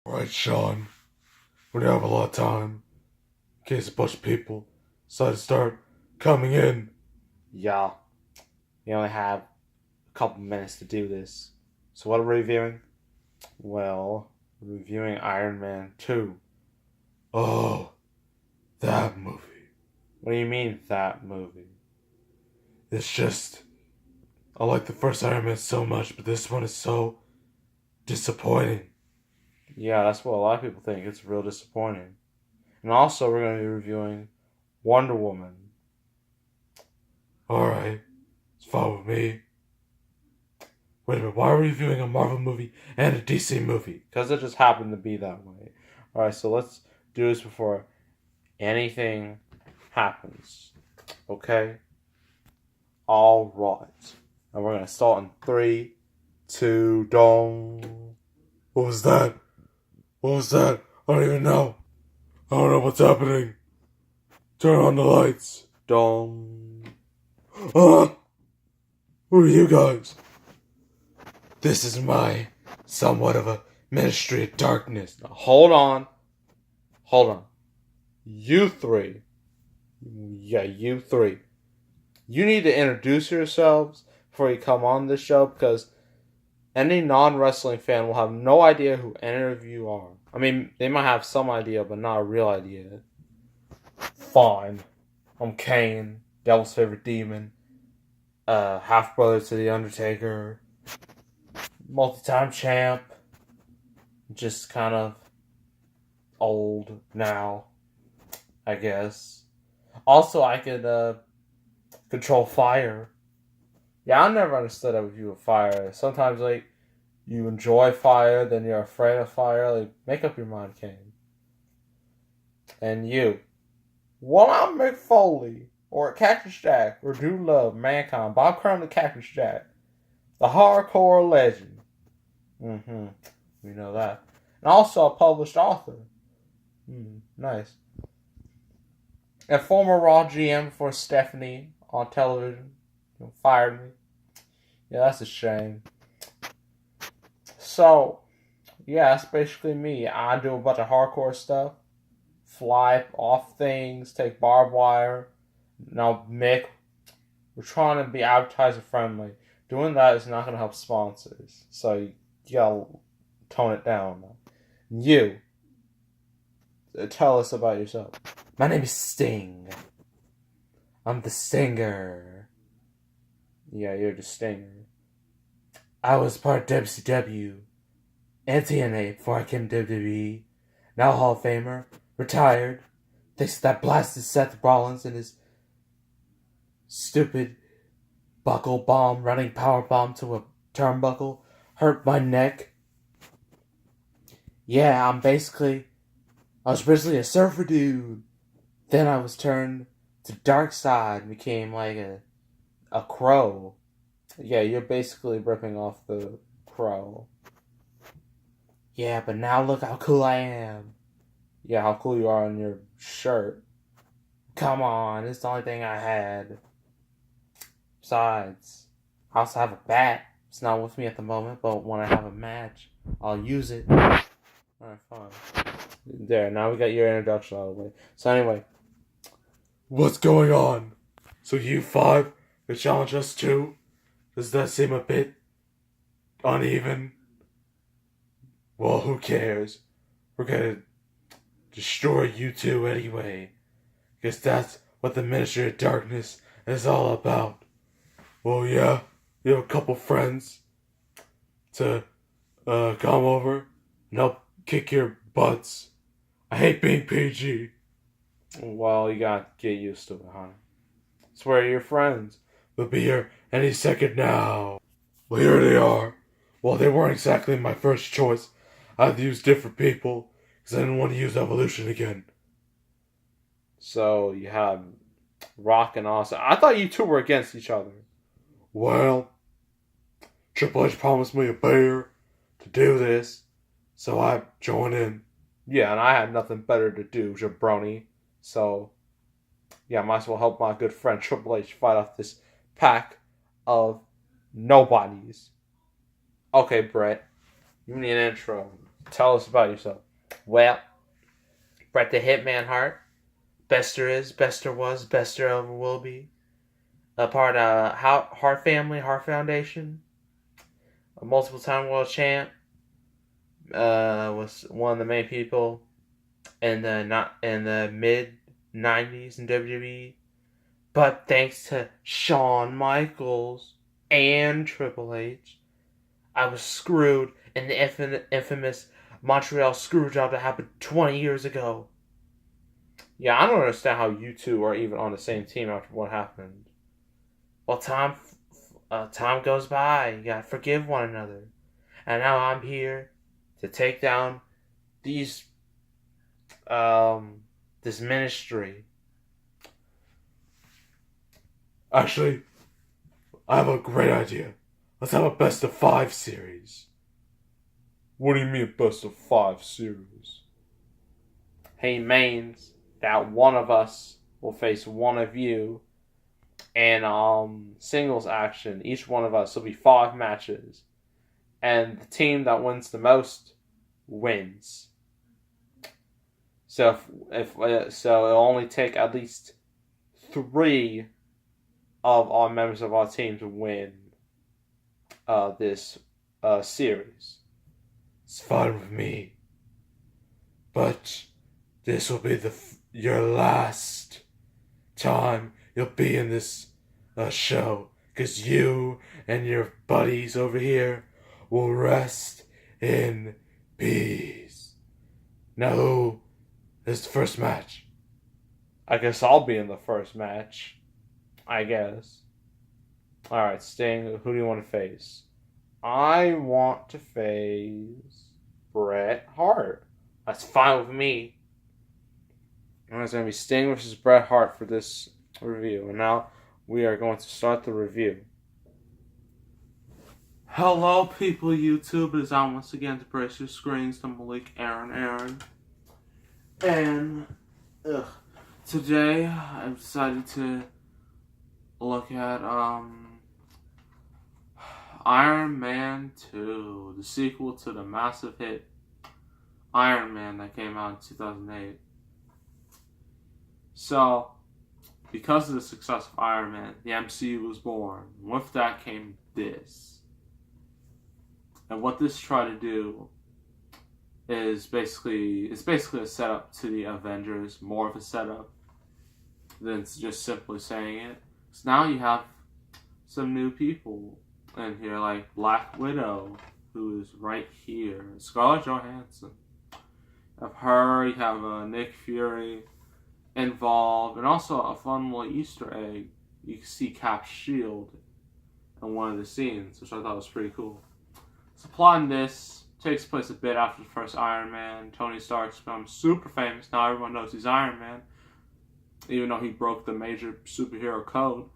Alright, Sean, we have a lot of time in case a bunch of people decide to start coming in. Yeah, we only have a couple minutes to do this. So what are we reviewing? Well, we're reviewing Iron Man 2. Oh, that movie. What do you mean, that movie? It's just, I like the first Iron Man so much, but this one is so disappointing. Yeah, that's what a lot of people think. It's real disappointing. And also, we're going to be reviewing Wonder Woman. Alright, it's fine with me. Wait a minute, why are we reviewing a Marvel movie and a DC movie? Because it just happened to be that way. Alright, so let's do this before anything happens. Okay? Alright. And we're going to start in 3, 2, dong. What was that? What was that? I don't even know. I don't know what's happening. Turn on the lights. Dong. Ah! Who are you guys? This is my somewhat of a ministry of darkness. Now, hold on. Hold on. You three. Yeah, you three. You need to introduce yourselves before you come on this show because any non-wrestling fan will have no idea who any of you are. I mean, they might have some idea, but not a real idea. Fine. I'm Kane, Devil's favorite demon, half-brother to the Undertaker, multi-time champ, just kind of old now, I guess. Also, I could control fire. Yeah, I never understood that with you with fire. Sometimes, like, you enjoy fire, then you're afraid of fire. Like, make up your mind, Kane. And you. Well, I'm Mick Foley, or Cactus Jack, or Do Love, Mankind, Bob Crown the Cactus Jack, the hardcore legend. We know that. And also a published author. Nice. And former Raw GM for Stephanie on television. Fired me. Yeah, that's a shame. So, yeah, that's basically me. I do a bunch of hardcore stuff. Fly off things, take barbed wire. Now, Mick, we're trying to be advertiser friendly. Doing that is not going to help sponsors. So, you gotta tone it down. You, tell us about yourself. My name is Sting. I'm the Stinger. Yeah, you're the Stinger. I was part of WCW and TNA before I came to WWE. Now Hall of Famer, retired. Thanks to that blasted Seth Rollins and his stupid buckle bomb, running power bomb to a turnbuckle, hurt my neck. Yeah, I was basically a surfer dude. Then I was turned to dark side and became like a crow. Yeah, you're basically ripping off the Crow. Yeah, but now look how cool I am. Yeah, how cool you are on your shirt. Come on, it's the only thing I had. Besides, I also have a bat. It's not with me at the moment, but when I have a match, I'll use it. Alright, fine. There, now we got your introduction out of the way. So anyway. What's going on? So you five could challenge us too? Does that seem a bit uneven? Well, who cares? We're gonna destroy you two anyway. Guess that's what the Ministry of Darkness is all about. Well, yeah, you have a couple friends to come over and help kick your butts. I hate being PG. Well, you gotta get used to it, huh? Swear you're friends. They'll be here any second now. Well, here they are. Well, they weren't exactly my first choice. I had to use different people because I didn't want to use Evolution again. So you have Rock and Austin. I thought you two were against each other. Well, Triple H promised me a bear to do this, so I joined in. Yeah, and I had nothing better to do, jabroni. So, yeah, might as well help my good friend Triple H fight off this pack of nobodies. Okay, Brett, you need an intro. Tell us about yourself. Well, Bret the Hitman Hart. Best there is, best there was, best there ever will be. A part of Hart Family, Hart Foundation. A multiple time world champ. Was one of the main people in the mid '90s in WWE. But thanks to Shawn Michaels and Triple H, I was screwed in the infamous Montreal Screwjob that happened 20 years ago. Yeah, I don't understand how you two are even on the same team after what happened. Well, time goes by. You gotta forgive one another. And now I'm here to take down these, this ministry. Actually, I have a great idea. Let's have a best of 5 series. What do you mean best of 5 series? He means that one of us will face one of you in singles action. Each one of us will be 5 matches. And the team that wins the most wins. So so it'll only take at least 3 of our members of our team to win this series. It's fine with me. But this will be your last time you'll be in this show. Because you and your buddies over here will rest in peace. Now who is the first match? I guess I'll be in the first match. I guess. Alright, Sting, who do you want to face? I want to face Bret Hart. That's fine with me. And it's going to be Sting versus Bret Hart for this review. And now we are going to start the review. Hello, people, YouTube. It is on once again to brace your screens to Malik Aaron. And today I've decided to look at Iron Man 2, the sequel to the massive hit Iron Man that came out in 2008. So, because of the success of Iron Man, the MCU was born. With that came this. And what this tried to do is basically a setup to the Avengers, more of a setup than just simply saying it. So now you have some new people in here, like Black Widow, who is right here, Scarlett Johansson. You have her, you have Nick Fury involved, and also a fun little Easter egg. You can see Cap's shield in one of the scenes, which I thought was pretty cool. So plot in this takes place a bit after the first Iron Man. Tony Stark's become super famous. Now everyone knows he's Iron Man, even though he broke the major superhero code.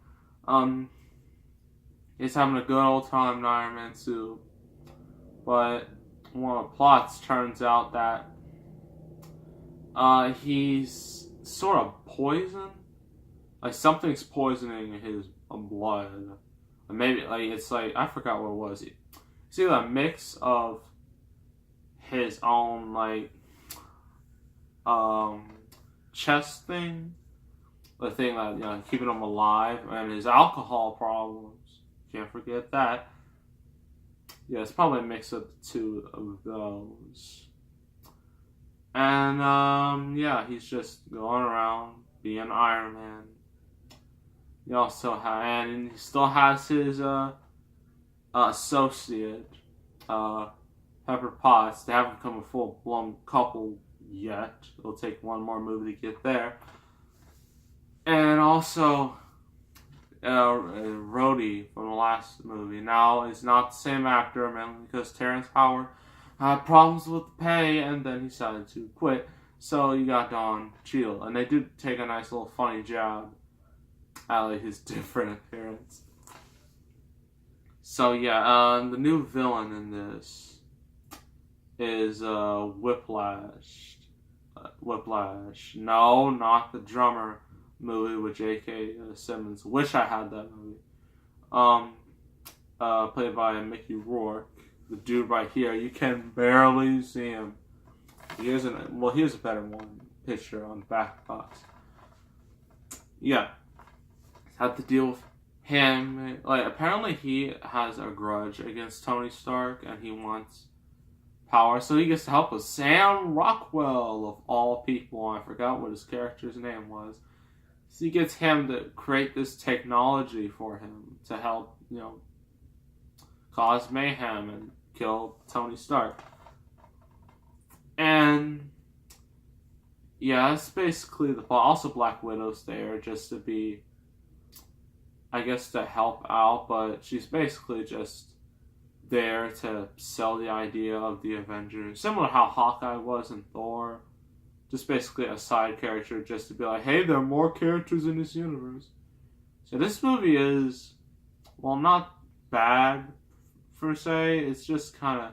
He's having a good old time in Iron Man suit. But one of the plots turns out that he's sort of poisoned. Like something's poisoning his blood. Maybe it's like I forgot what it was. It's either a mix of his own chest thing, the thing that keeping him alive, and his alcohol problems. Can't forget that. Yeah, it's probably a mix of the two of those. And yeah, he's just going around being Iron Man. He also and he still has his associate, Pepper Potts. They haven't become a full-blown couple yet. It'll take one more movie to get there. And also, Rhodey from the last movie now is not the same actor, mainly because Terrence Howard had problems with the pay, and then he decided to quit. So you got Don Cheadle, and they do take a nice little funny jab at his different appearance. So yeah, the new villain in this is Whiplash. Whiplash. No, not the drummer movie with J.K. Simmons. Wish I had that movie. Played by Mickey Rourke. the dude right here. You can barely see him. Here's a better one picture on the back box. Yeah, have to deal with him. Like, apparently he has a grudge against Tony Stark, and he wants power, so he gets to help with Sam Rockwell of all people. I forgot what his character's name was. So he gets him to create this technology for him to help, cause mayhem and kill Tony Stark. And yeah, that's basically the plot. Also, Black Widow's there just to be, I guess, to help out, but she's basically just there to sell the idea of the Avengers. Similar to how Hawkeye was in Thor. Just basically a side character just to be like, hey, there are more characters in this universe. So this movie is, well, not bad per se. It's just kind of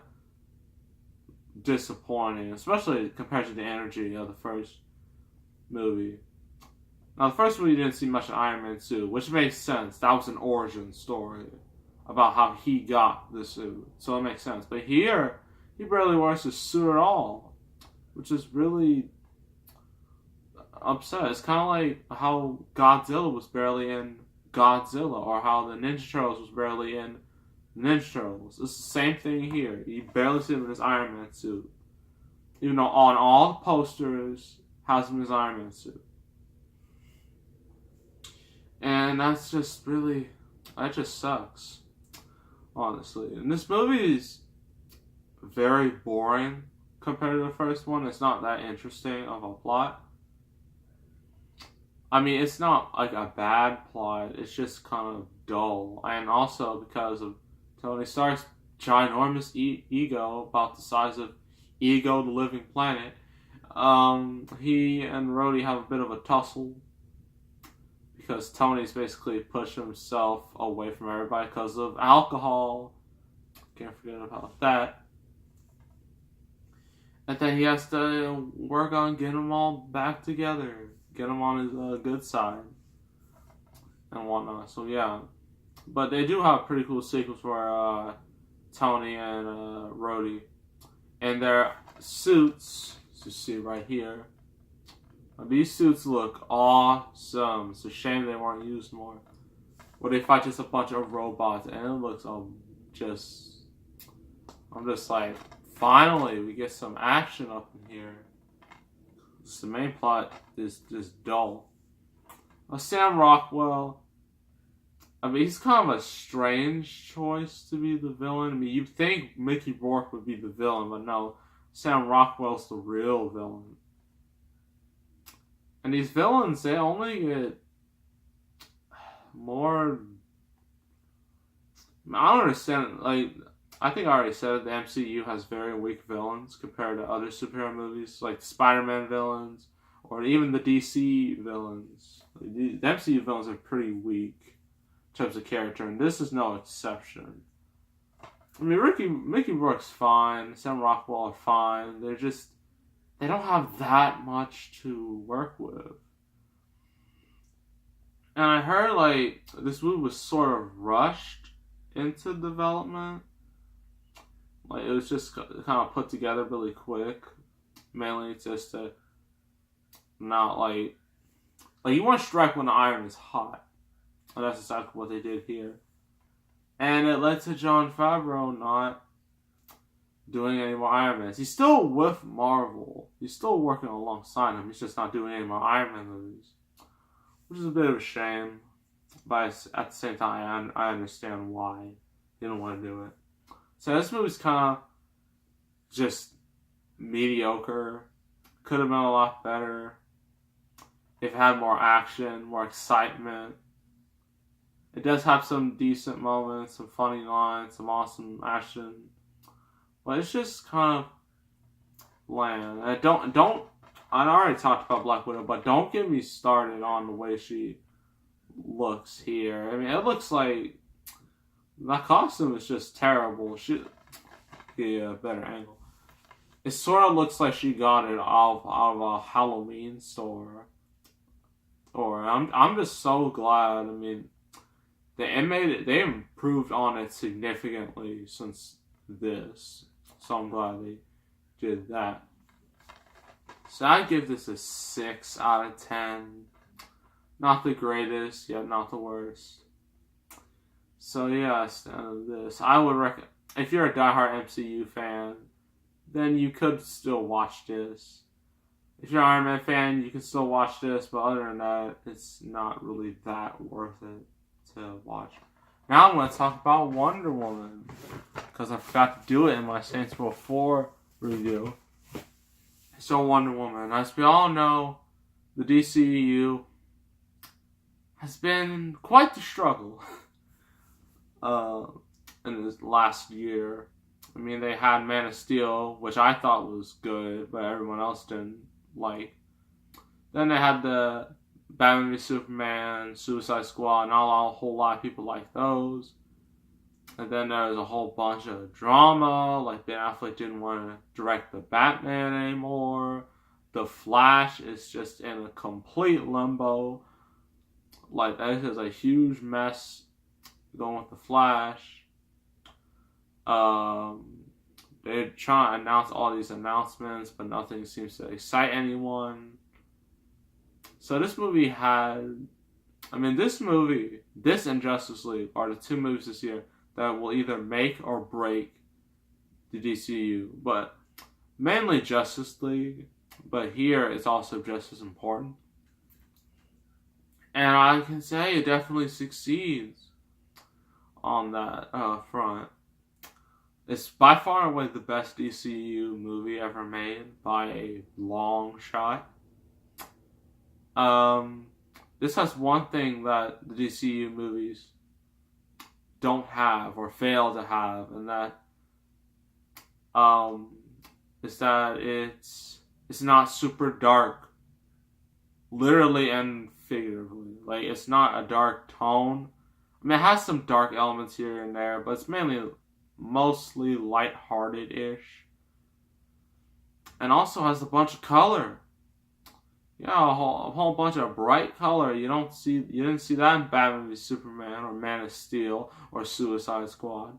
disappointing, especially compared to the energy of the first movie. Now, the first movie you didn't see much of Iron Man suit, which makes sense. That was an origin story about how he got the suit, so it makes sense. But here, he barely wears the suit at all, which is really upset. It's kind of like how Godzilla was barely in Godzilla, or how the Ninja Turtles was barely in Ninja Turtles. It's the same thing here. You barely see him in his Iron Man suit, even though on all the posters has him in his Iron Man suit. And that's just really, that just sucks, honestly. And this movie is very boring compared to the first one. It's not that interesting of a plot. I mean, it's not like a bad plot. It's just kind of dull. And also because of Tony Stark's ginormous ego, about the size of Ego, the Living Planet, he and Rhodey have a bit of a tussle. Because Tony's basically pushed himself away from everybody because of alcohol. Can't forget about that. And then he has to work on getting them all back together. Get them on his good side. And whatnot. So yeah. But they do have a pretty cool sequence where Tony and Rhodey in their suits, as you see right here. These suits look awesome. It's a shame they weren't used more. Where they fight just a bunch of robots, and it looks I'm just like, finally we get some action up in here. The main plot is just dull. Sam Rockwell, I mean, he's kind of a strange choice to be the villain. I mean, you'd think Mickey Rourke would be the villain, but no, Sam Rockwell's the real villain. And these villains, they only get more. I don't understand. Like, I think I already said it. The MCU has very weak villains compared to other superhero movies, like Spider-Man villains, or even the DC villains. The MCU villains are pretty weak in terms of character, and this is no exception. I mean, Mickey Rourke's fine. Sam Rockwell are fine. They don't have that much to work with. And I heard, like, this movie was sort of rushed into development. Like, it was just kind of put together really quick. Mainly just to not, like you want to strike when the iron is hot. And that's exactly what they did here. And it led to Jon Favreau not doing any more Iron Mans. He's still with Marvel. He's still working alongside him. He's just not doing any more Iron Man movies. Which is a bit of a shame. But at the same time, I understand why he didn't want to do it. So this movie's kind of just mediocre. Could have been a lot better if it had more action, more excitement. It does have some decent moments, some funny lines, some awesome action. But it's just kind of bland. I already talked about Black Widow, but don't get me started on the way she looks here. I mean, it looks like that costume is just terrible. Yeah, better angle. It sort of looks like she got it out of a Halloween store. Or I'm just so glad. I mean, they improved on it significantly since this. So I'm glad they did that. So I give this a 6 out of 10. Not the greatest, yet not the worst. So yes, this. I would recommend, if you're a diehard MCU fan, then you could still watch this. If you're an Iron Man fan, you can still watch this, but other than that, it's not really that worth it to watch. Now I'm going to talk about Wonder Woman, because I forgot to do it in my Saints Row 4 review. So Wonder Woman, as we all know, the DCEU has been quite the struggle in this last year. I mean, they had Man of Steel, which I thought was good, but everyone else didn't like. Then they had the Batman v Superman, Suicide Squad, not a whole lot of people like those. And then there was a whole bunch of drama, like Ben Affleck didn't want to direct the Batman anymore. The Flash is just in a complete limbo. Like, that is a huge mess going with the Flash. They're trying to announce all these announcements, but nothing seems to excite anyone. So this movie this and Justice League are the two movies this year that will either make or break the DCU. But mainly Justice League, but here it's also just as important. And I can say it definitely succeeds on that front. It's by far and away the best DCU movie ever made by a long shot. This has one thing that the DCU movies don't have or fail to have, and that is that it's not super dark, literally and figuratively. Like, it's not a dark tone. I mean, it has some dark elements here and there, but it's mostly lighthearted-ish. And also has a bunch of color. Yeah, a whole bunch of bright color. You didn't see that in Batman v Superman or Man of Steel or Suicide Squad.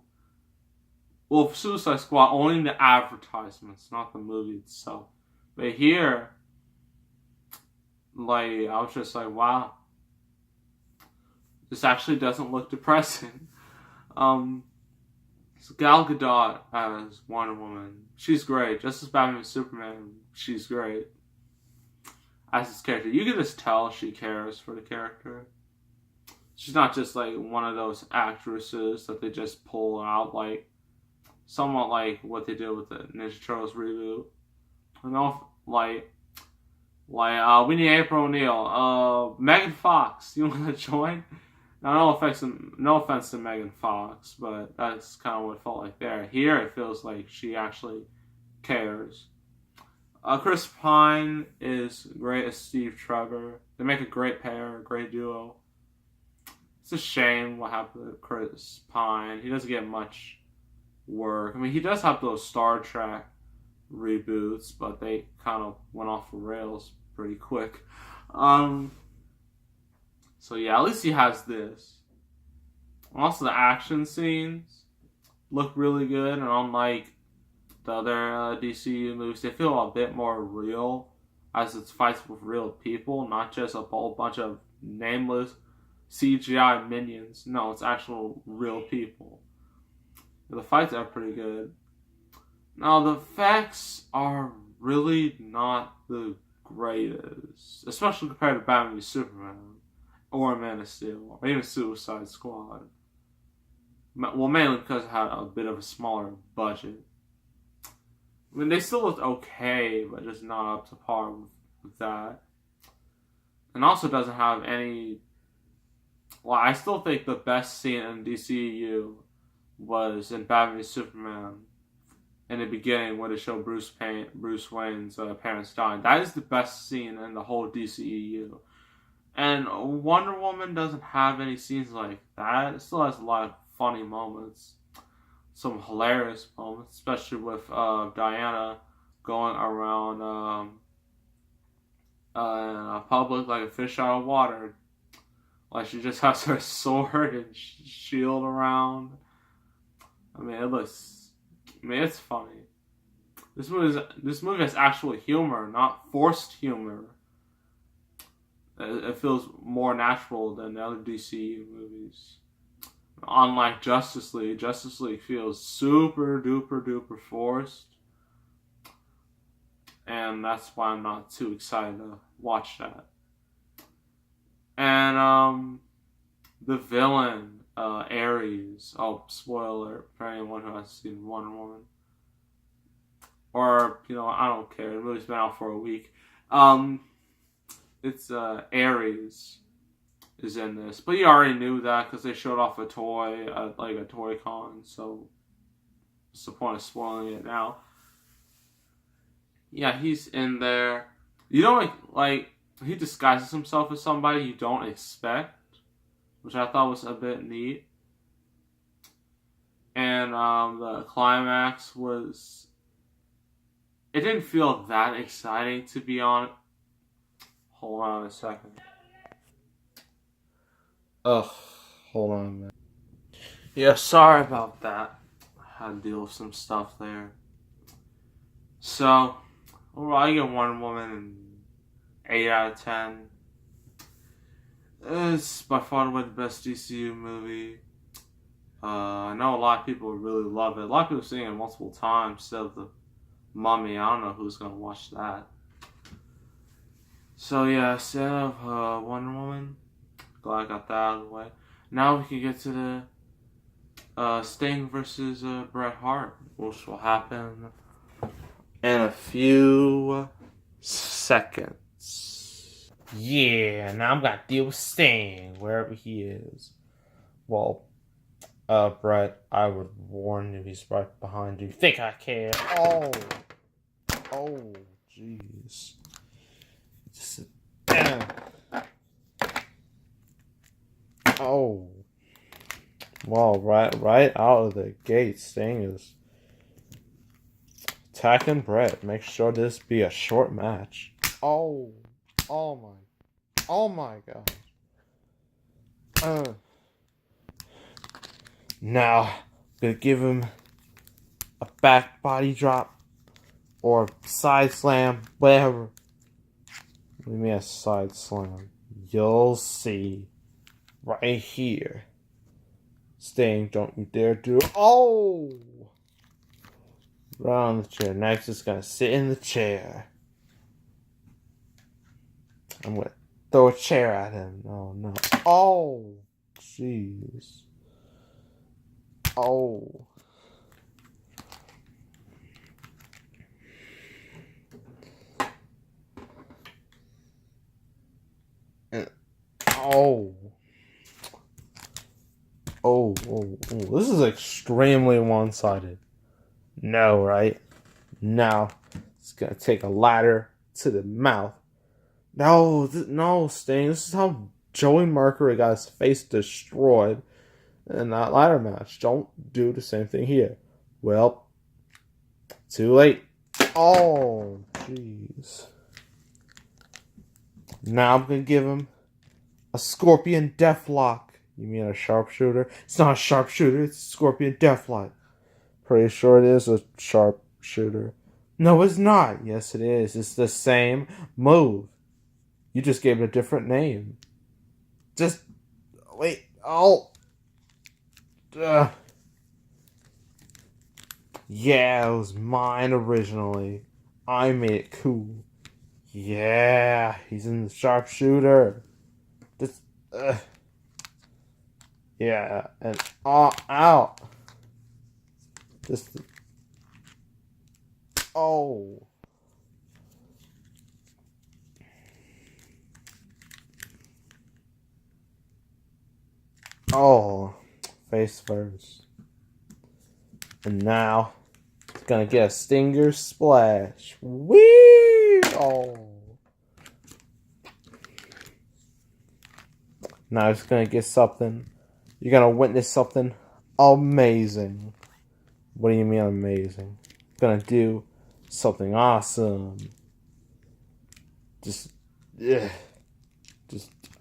Well, Suicide Squad only in the advertisements, not the movie itself. But here, like, I was just like, wow, this actually doesn't look depressing. So Gal Gadot as Wonder Woman, she's great. Just as Batman v Superman, she's great as this character. You can just tell she cares for the character. She's not just like one of those actresses that they just pull out, like somewhat like what they did with the Ninja Turtles reboot. You know, like we need April O'Neil. Megan Fox, you want to join? Now, no offense to Megan Fox, but that's kind of what it felt like there. Here, it feels like she actually cares. Chris Pine is great as Steve Trevor. They make a great pair, a great duo. It's a shame what happened to Chris Pine. He doesn't get much work. I mean, he does have those Star Trek reboots, but they kind of went off the rails pretty quick. So yeah, at least he has this. Also, the action scenes look really good, and unlike the other DCU movies, they feel a bit more real, as it's fights with real people, not just a whole bunch of nameless CGI minions. No, it's actual real people. The fights are pretty good. Now, the effects are really not the greatest, especially compared to Batman v Superman, or Man of Steel, or even Suicide Squad. Well, mainly because it had a bit of a smaller budget. I mean, they still looked okay, but just not up to par with that. And also doesn't have any... Well, I still think the best scene in DCEU was in Batman v Superman. In the beginning, when they show Bruce Wayne's parents dying. That is the best scene in the whole DCEU. And Wonder Woman doesn't have any scenes like that. It still has a lot of funny moments. Some hilarious moments, especially with Diana going around in public like a fish out of water. Like, she just has her sword and shield around. I mean, it looks I mean, it's funny. This movie has actual humor, not forced humor. It feels more natural than the other DC movies. Unlike Justice League feels super duper duper forced, and that's why I'm not too excited to watch that. And the villain, Ares. Oh, spoiler for anyone who has seen Wonder Woman. Or, I don't care. The movie's been out for a week. It's Ares is in this, but you already knew that because they showed off a toy at like a Toy Con. So, what's the point of spoiling it now? Yeah, he's in there. You don't like he disguises himself as somebody you don't expect, which I thought was a bit neat. And the climax was. It didn't feel that exciting, to be honest. Hold on a second. Ugh, hold on, man. Yeah, sorry about that. I had to deal with some stuff there. So, overall, I get Wonder Woman an 8 out of 10. It's by far the best DCU movie. I know a lot of people really love it. A lot of people have seen it multiple times instead of the Mummy. I don't know who's gonna watch that. So yeah, instead of Wonder Woman, glad I got that out of the way. Now we can get to the Sting versus Bret Hart, which will happen in a few seconds. Yeah, now I'm gonna deal with Sting wherever he is. Well, Brett, I would warn you, he's right behind you. Think I care? Oh, jeez. Just sit down. Oh, well, right out of the gate, Sting is attacking Brett. Make sure this be a short match. Oh my God. Now, gonna give him a back body drop or side slam, whatever. What do you mean a side slam? You'll see right here. Sting, don't you dare do it. Oh! Right on the chair. Next, is gonna sit in the chair. I'm gonna throw a chair at him. Oh no. Oh! Jeez. Oh. Oh. Oh. This is extremely one-sided. No, right? Now, it's gonna take a ladder to the mouth. No, Sting. This is how Joey Mercury got his face destroyed in that ladder match. Don't do the same thing here. Well, too late. Oh, jeez. Now I'm gonna give him a Scorpion Deathlock. You mean a sharpshooter? It's not a sharpshooter, it's a Scorpion Deathlock. Pretty sure it is a sharpshooter. No, it's not. Yes, it is. It's the same move. You just gave it a different name. Just wait. Oh. Yeah, it was mine originally. I made it cool. Yeah, he's in the sharpshooter. Just, yeah, and out. Just, oh. Oh, face first. And now, it's gonna get a Stinger Splash. Whee! Oh. Now it's gonna get something. You're gonna witness something amazing. What do you mean amazing? Gonna do something awesome.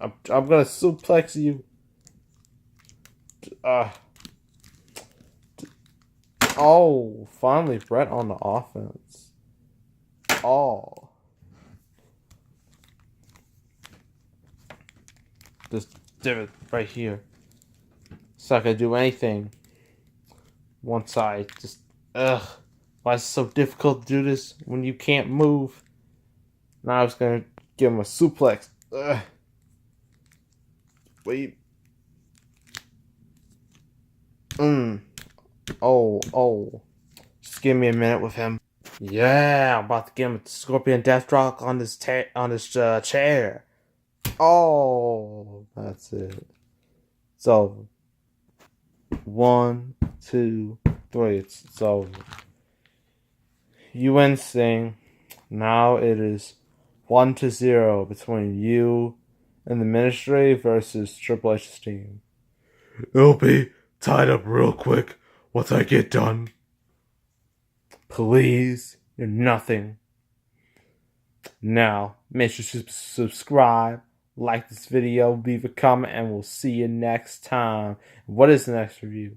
I'm gonna suplex you. Oh, finally Brett on the offense. Oh. Just do it right here. So I can do anything. Once I just, ugh. Why is it so difficult to do this when you can't move? Now I was gonna give him a suplex. Ugh. Wait. Oh. Just give me a minute with him. Yeah, I'm about to give him a scorpion death drop on this chair. Oh, that's it. So, 1, 2, 3. It's over. You win, Sting. Now it is 1-0 between you and the Ministry versus Triple H's team. It'll be tied up real quick once I get done. Please, you're nothing. Now, make sure to subscribe, like this video, leave a comment, and we'll see you next time. What is the next review?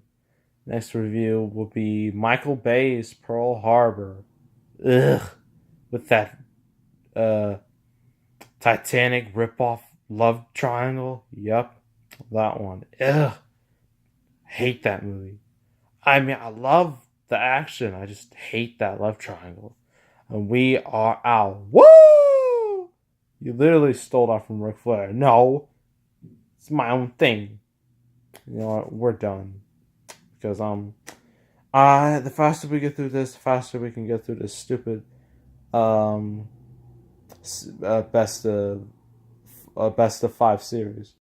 Next review will be Michael Bay's Pearl Harbor. Ugh. With that Titanic ripoff love triangle. Yep. That one. Ugh. Hate that movie. I mean, I love the action. I just hate that love triangle. And we are out. Woo! You literally stole that from Ric Flair. No. It's my own thing. You know what? We're done. Because, the faster we get through this, the faster we can get through this stupid, best of 5 series.